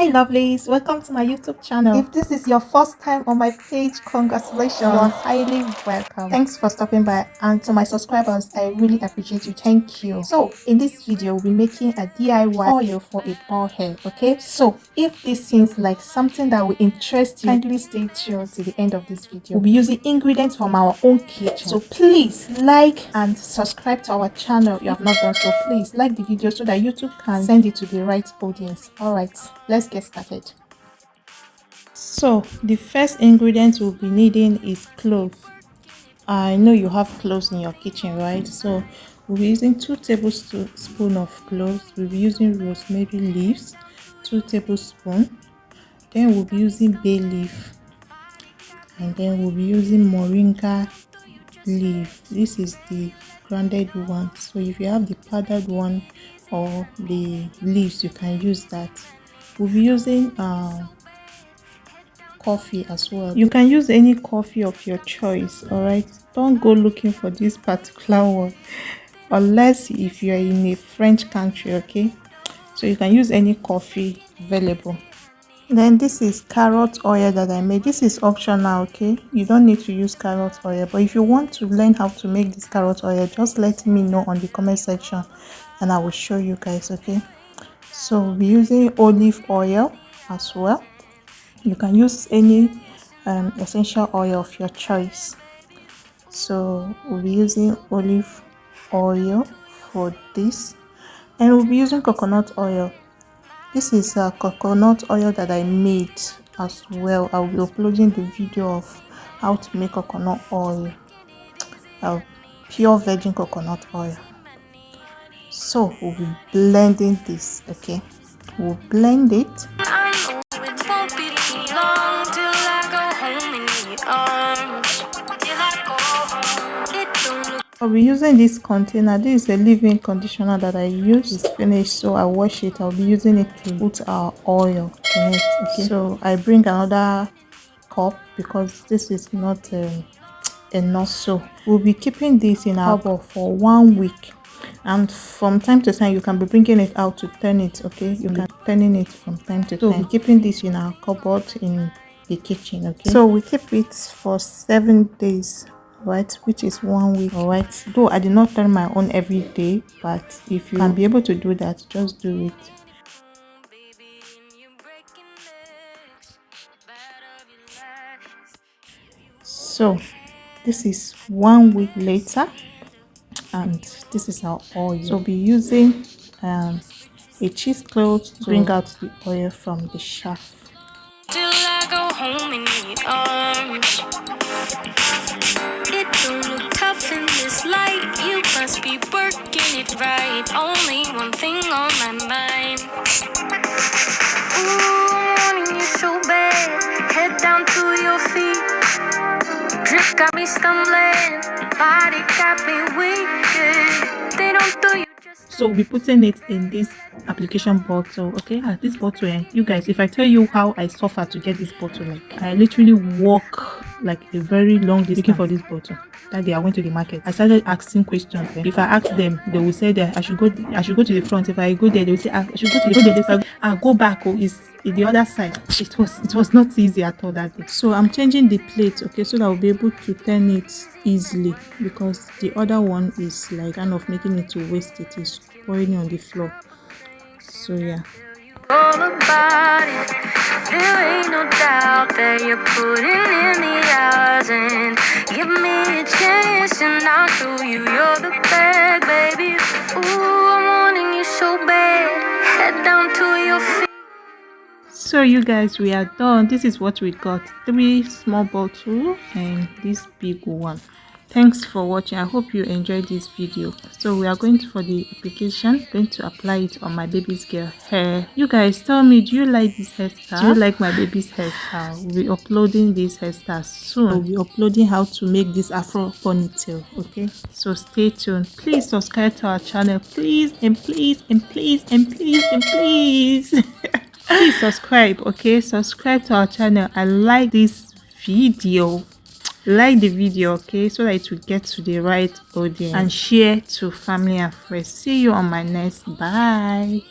Hi lovelies, welcome to my YouTube channel. If this is your first time on my page, congratulations, you are highly welcome. Thanks for stopping by, and to my subscribers, I really appreciate you. Thank you. So in this video we'll be making a DIY oil for a bald hair. Okay, so if this seems like something that will interest you, kindly stay tuned to the end of this video. We'll be using ingredients from our own kitchen, so please like and subscribe to our channel if you have not done so. Please like the video so that YouTube can send it to the right audience. All right, let's get started. So the first ingredient we'll be needing is cloves. I know you have cloves in your kitchen, right? So we'll be using 2 tablespoons of cloves. We'll be using rosemary leaves, 2 tablespoons. Then we'll be using bay leaf, and then we'll be using moringa leaf. This is the grounded one, so if you have the powdered one or the leaves, you can use that. We'll be using coffee as well. You can use any coffee of your choice. All right, don't go looking for this particular one unless if you're in a French country. Okay, so you can use any coffee available. Then this is carrot oil that I made. This is optional. Okay, you don't need to use carrot oil, but if you want to learn how to make this carrot oil, just let me know on the comment section and I will show you guys. Okay, so we'll be using olive oil as well. You can use any essential oil of your choice. So we'll be using olive oil for this, and we'll be using coconut oil. This is a coconut oil that I made as well. I'll be uploading the video of how to make coconut oil, pure virgin coconut oil. So we'll be blending this. Okay, we'll blend it. I'll be using this container. This is a leave-in conditioner that I use. It's finished, so I wash it. I'll be using it to put our oil in it. Okay, so I bring another cup because this is not enough. So we'll be keeping this in our cupboard for 1 week, and from time to time you can be bringing it out to turn it. Okay, you can turning it from time to time. So we'll be keeping this in our cupboard in the kitchen. Okay, so we keep it for 7 days, right, which is 1 week. All right, though I did not turn my own every day, but if you can be able to do that, just do it. So this is 1 week later, and this is our oil. So we'll be using a cheesecloth to bring out the oil from the shaft. Till I go home in the arms. It don't look tough in this light. You must be working it right. Only one thing on my mind. Ooh, wanting you so bad. Head down to your feet. Drip got me stumbling. Body got me weak. They don't do you. So we'll be putting it in this application bottle. Okay, this bottle, you guys, if I tell you how I suffer to get this bottle, like I literally walk like a very long distance looking for this bottle. That day I went to the market. I started asking questions. If I ask them, they will say that I should go to the front. If I go there, they will say I should go to the front. They say go back. Oh, is the other side. It was not easy at all that day. So I'm changing the plate, okay, so that I'll be able to turn it easily, because the other one is like kind of making it to waste. It is pouring on the floor. So yeah. All about it. There ain't no doubt that you're putting in the hours, and give me a chance and I'll show you you're the bag, baby. Ooh, I'm wanting you so bad. Head down to your feet. So you guys, we are done. This is what we got: 3 small bottles and this big one. Thanks for watching. I hope you enjoyed this video. So we are going for the application, going to apply it on my baby's girl hair. You guys tell me, do you like this hairstyle? Do you like my baby's hairstyle? We'll be uploading this hairstyle soon. We'll be uploading how to make this afro ponytail. Okay, so stay tuned. Please subscribe to our channel, please, and please, and please, and please, and please. Please subscribe. Okay, subscribe to our channel and like this video. Like the video, okay, so that it will get to the right audience, and share to family and friends. See you on my next. Bye.